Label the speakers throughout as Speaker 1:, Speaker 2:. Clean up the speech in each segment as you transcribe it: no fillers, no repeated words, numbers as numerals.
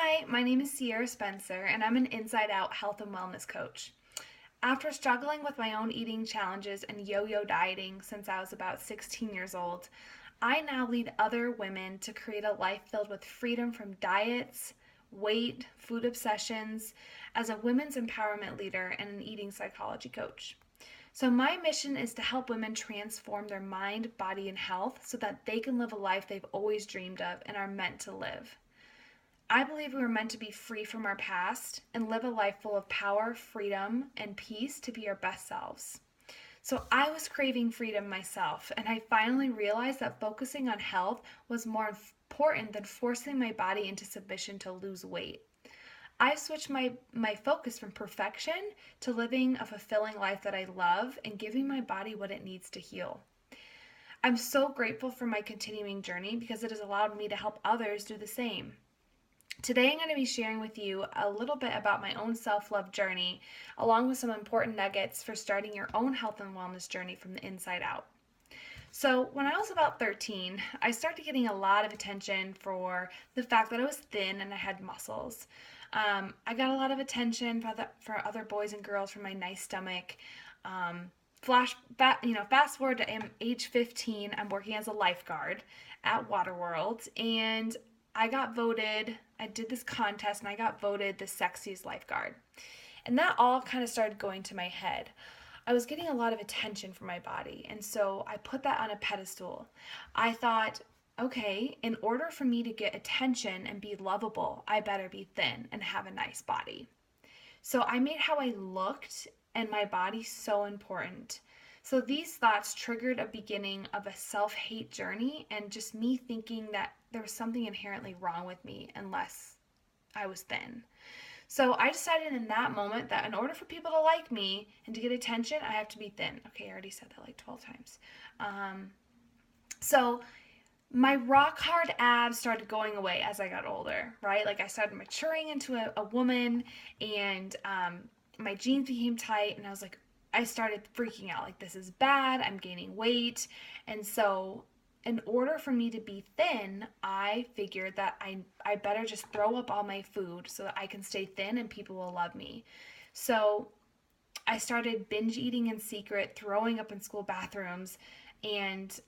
Speaker 1: Hi, my name is Sierra Spencer, and I'm an Inside Out health and wellness coach. After struggling with my own eating challenges and yo yo dieting since I was about 16 years old, I now lead other women to create a life filled with freedom from diets, weight, food obsessions, as a women's empowerment leader and an eating psychology coach. So, my mission is to help women transform their mind, body, and health so that they can live a life they've always dreamed of and are meant to live. I believe we were meant to be free from our past and live a life full of power, freedom, and peace to be our best selves. So I was craving freedom myself, and I finally realized that focusing on health was more important than forcing my body into submission to lose weight. I switched my focus from perfection to living a fulfilling life that I love and giving my body what it needs to heal. I'm so grateful for my continuing journey because it has allowed me to help others do the same. Today, I'm going to be sharing with you a little bit about my own self love journey, along with some important nuggets for starting your own health and wellness journey from the inside out. So, when I was about 13, I started getting a lot of attention for the fact that I was thin and I had muscles. I got a lot of attention for other boys and girls for my nice stomach. Fast forward to age 15, I'm working as a lifeguard at Waterworld, and I did this contest and I got voted the sexiest lifeguard. And that all kind of started going to my head. I was getting a lot of attention from my body, and so I put that on a pedestal. I thought, okay, in order for me to get attention and be lovable, I better be thin and have a nice body. So I made how I looked and my body so important. So these thoughts triggered a beginning of a self hate journey and just me thinking that there was something inherently wrong with me unless I was thin. So I decided in that moment that in order for people to like me and to get attention, I have to be thin. Okay, I already said that like 12 times. So my rock hard abs started going away as I got older, right? Like I started maturing into a woman, and my jeans became tight, and I started freaking out. Like, this is bad. I'm gaining weight. And so, in order for me to be thin, I figured that I better just throw up all my food so that I can stay thin and people will love me. So, I started binge eating in secret, throwing up in school bathrooms, and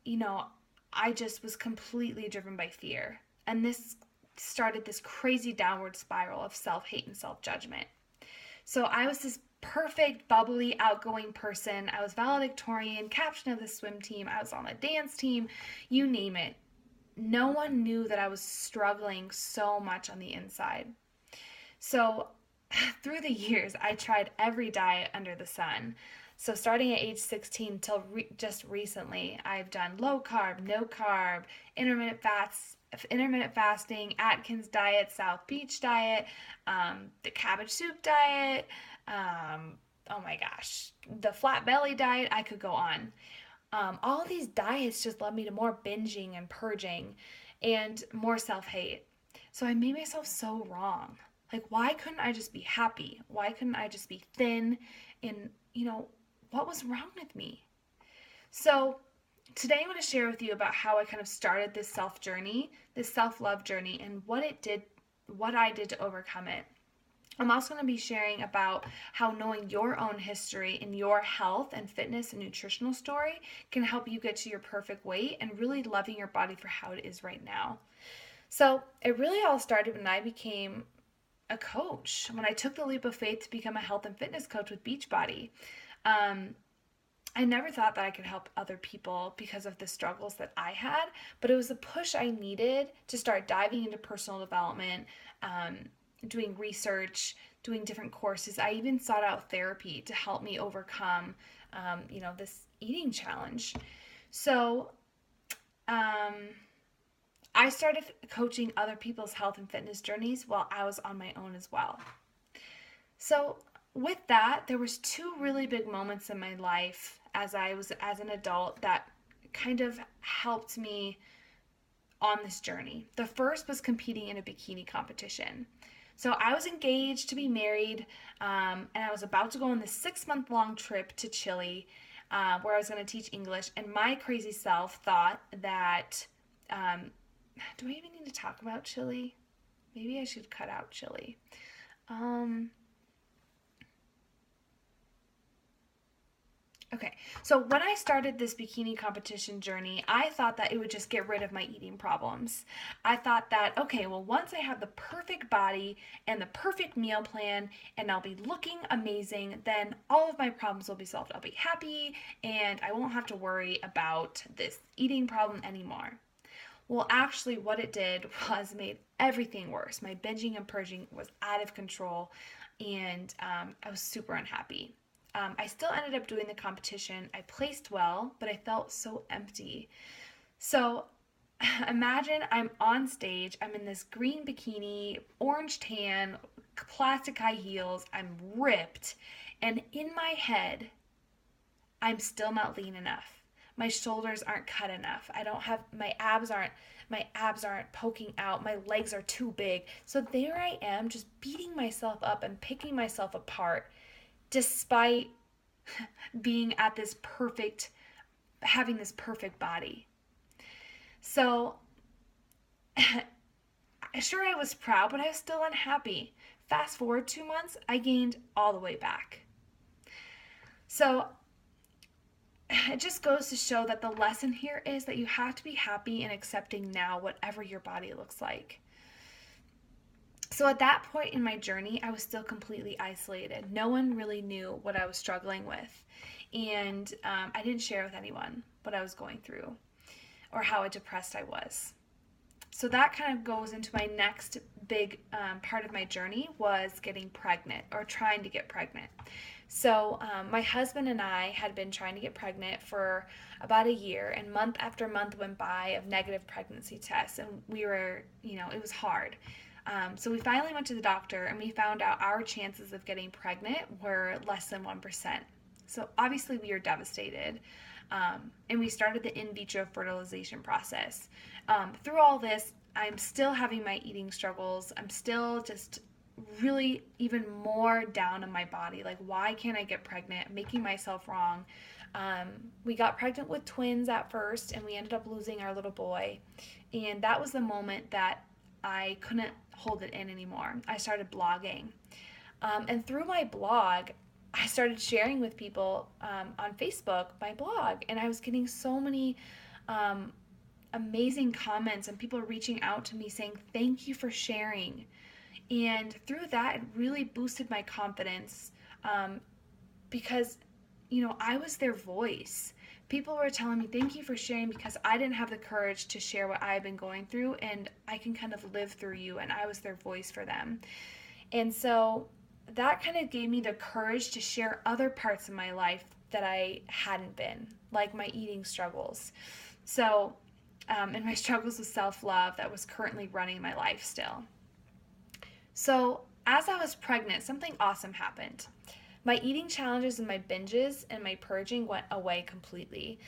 Speaker 1: you know, I just was completely driven by fear. And this started this crazy downward spiral of self hate and self judgment. So I was this perfect, bubbly, outgoing person. I was valedictorian, captain of the swim team, I was on the dance team, you name it. No one knew that I was struggling so much on the inside. So through the years, I tried every diet under the sun. So starting at age 16 till just recently, I've done low carb, no carb, intermittent fasting, Atkins diet, South Beach diet, the cabbage soup diet, oh my gosh, the flat belly diet. I could go on. All these diets just led me to more binging and purging and more self hate. So I made myself so wrong. Like, why couldn't I just be happy? Why couldn't I just be thin? And, what was wrong with me? So, today I'm going to share with you about how I kind of started this self journey, this self love journey, and what I did to overcome it. I'm also going to be sharing about how knowing your own history and your health and fitness and nutritional story can help you get to your perfect weight and really loving your body for how it is right now. So, it really all started when I became a coach, when I took the leap of faith to become a health and fitness coach with Beachbody. Um, I never thought that I could help other people because of the struggles that I had, but it was a push I needed to start diving into personal development, doing research, doing different courses. I even sought out therapy to help me overcome, this eating challenge. So, I started coaching other people's health and fitness journeys while I was on my own as well. So, with that, there was two really big moments in my life as I was as an adult that kind of helped me on this journey. The first was competing in a bikini competition. So I was engaged to be married, and I was about to go on this 6-month long trip to Chile, where I was going to teach English. And my crazy self thought that, do I even need to talk about Chile? Maybe I should cut out chili. Um, Okay, so when I started this bikini competition journey, I thought that it would just get rid of my eating problems. I thought that, okay, well, once I have the perfect body and the perfect meal plan and I'll be looking amazing, then all of my problems will be solved. I'll be happy and I won't have to worry about this eating problem anymore. Well, actually, what it did was made everything worse. My binging and purging was out of control, and I was super unhappy. I still ended up doing the competition. I placed well, but I felt so empty. So imagine I'm on stage, I'm in this green bikini, orange tan, plastic high heels, I'm ripped, and in my head, I'm still not lean enough. My shoulders aren't cut enough. I don't have my abs aren't poking out. My legs are too big. So there I am just beating myself up and picking myself apart despite being at this perfect having this perfect body. So sure I was proud, but I was still unhappy. Fast forward 2 months, I gained all the way back. So it just goes to show that the lesson here is that you have to be happy and accepting now whatever your body looks like. So at that point in my journey, I was still completely isolated. No one really knew what I was struggling with. And I didn't share with anyone what I was going through or how depressed I was. So that kind of goes into my next big part of my journey was getting pregnant or trying to get pregnant. So my husband and I had been trying to get pregnant for about a year, and month after month went by of negative pregnancy tests, and we were, it was hard. So we finally went to the doctor, and we found out our chances of getting pregnant were less than 1%. So obviously we were devastated. And we started the in vitro fertilization process. Through all this, I'm still having my eating struggles. I'm still just really even more down in my body. Like, why can't I get pregnant? I'm making myself wrong. We got pregnant with twins at first, and we ended up losing our little boy. And that was the moment that I couldn't hold it in anymore. I started blogging. And through my blog, I started sharing with people on Facebook my blog, and I was getting so many amazing comments and people reaching out to me saying, "Thank you for sharing." And through that, it really boosted my confidence because, I was their voice. People were telling me, "Thank you for sharing because I didn't have the courage to share what I've been going through, and I can kind of live through you." And I was their voice for them. And so that kind of gave me the courage to share other parts of my life that I hadn't been, like my eating struggles. So, and my struggles with self-love that was currently running my life still. So, as I was pregnant, something awesome happened. My eating challenges and my binges and my purging went away completely.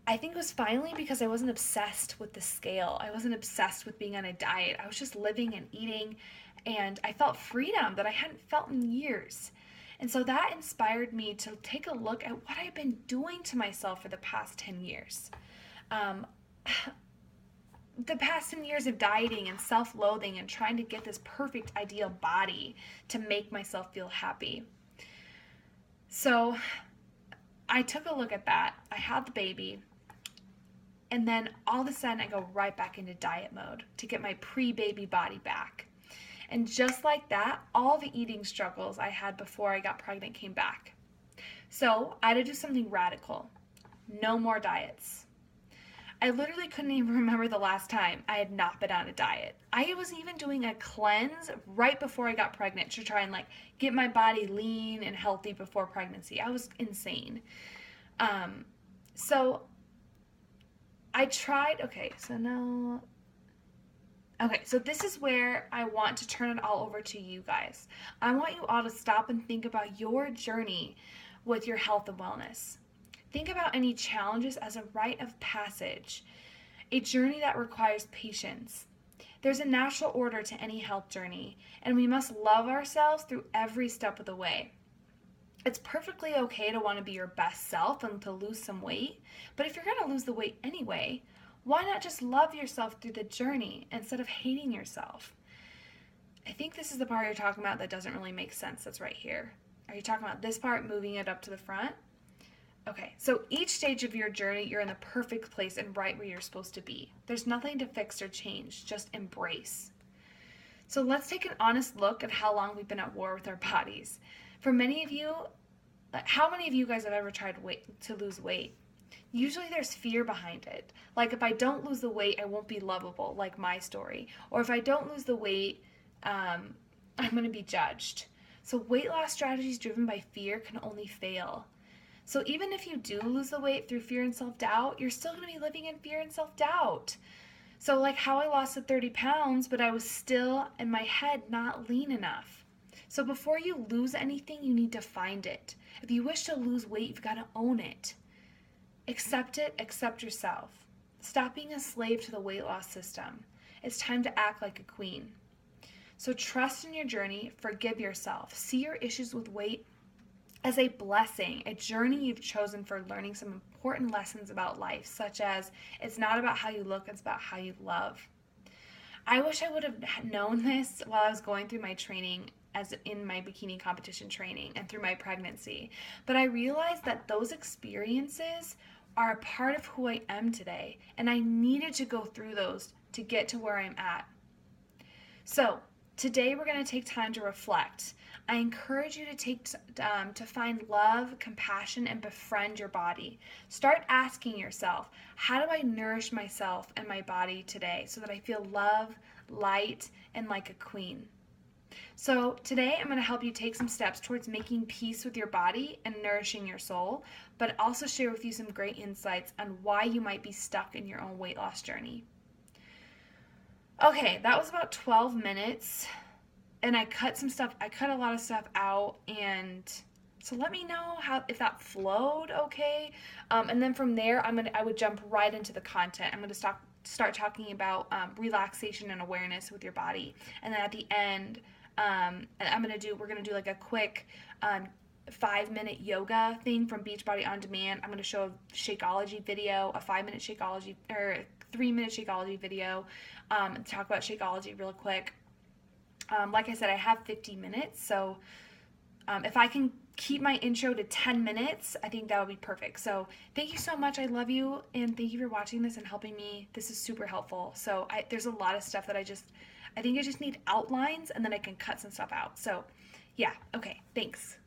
Speaker 1: I think it was finally because I wasn't obsessed with the scale. I wasn't obsessed with being on a diet. I was just living and eating, and I felt freedom that I hadn't felt in years. And so that inspired me to take a look at what I've been doing to myself for the past 10 years. Um, the past 10 years of dieting and self-loathing and trying to get this perfect ideal body to make myself feel happy. So I took a look at that. I had the baby. And then all of a sudden I go right back into diet mode to get my pre-baby body back. And just like that, all the eating struggles I had before I got pregnant came back. So I had to do something radical. No more diets. I literally couldn't even remember the last time I had not been on a diet. I was even doing a cleanse right before I got pregnant to try and get my body lean and healthy before pregnancy. I was insane. So I tried, so this is where I want to turn it all over to you guys. I want you all to stop and think about your journey with your health and wellness. Think about any challenges as a rite of passage, a journey that requires patience. There's a natural order to any health journey, and we must love ourselves through every step of the way. It's perfectly okay to want to be your best self and to lose some weight, but if you're going to lose the weight anyway, why not just love yourself through the journey instead of hating yourself? I think this is the part you're talking about that doesn't really make sense. That's right here. Are you talking about this part, moving it up to the front? Okay, so each stage of your journey, you're in the perfect place and right where you're supposed to be. There's nothing to fix or change, just embrace. So let's take an honest look at how long we've been at war with our bodies. For many of you, how many of you guys have ever tried to lose weight? Usually there's fear behind it. Like, if I don't lose the weight, I won't be lovable, like my story. Or if I don't lose the weight, I'm going to be judged. So weight loss strategies driven by fear can only fail. So even if you do lose the weight through fear and self-doubt, you're still going to be living in fear and self-doubt. So like how I lost the 30 pounds, but I was still in my head not lean enough. So before you lose anything, you need to find it. If you wish to lose weight, you've got to own it. Accept it, accept yourself. Stop being a slave to the weight loss system. It's time to act like a queen. So trust in your journey, forgive yourself. See your issues with weight as a blessing, a journey you've chosen for learning some important lessons about life, such as it's not about how you look, it's about how you love. I wish I would have known this while I was going through my training, as in my bikini competition training and through my pregnancy. But I realized that those experiences are a part of who I am today, and I needed to go through those to get to where I'm at. So today we're going to take time to reflect. I encourage you to to find love, compassion, and befriend your body. Start asking yourself, how do I nourish myself and my body today so that I feel love, light, and like a queen? So today I'm going to help you take some steps towards making peace with your body and nourishing your soul, but also share with you some great insights on why you might be stuck in your own weight loss journey. Okay, that was about 12 minutes, and I cut a lot of stuff out, and so let me know if that flowed okay. And then from there, I would jump right into the content. I'm going to start talking about relaxation and awareness with your body, and then at the end, we're gonna do like a quick 5-minute yoga thing from Beachbody On Demand. I'm gonna show a Shakeology video, a 5-minute Shakeology or 3-minute Shakeology video, talk about Shakeology real quick. Like I said, I have 50 minutes, so if I can keep my intro to 10 minutes, I think that would be perfect. So thank you so much. I love you, and thank you for watching this and helping me. This is super helpful. So there's a lot of stuff that I think I just need outlines, and then I can cut some stuff out. So yeah, okay, thanks.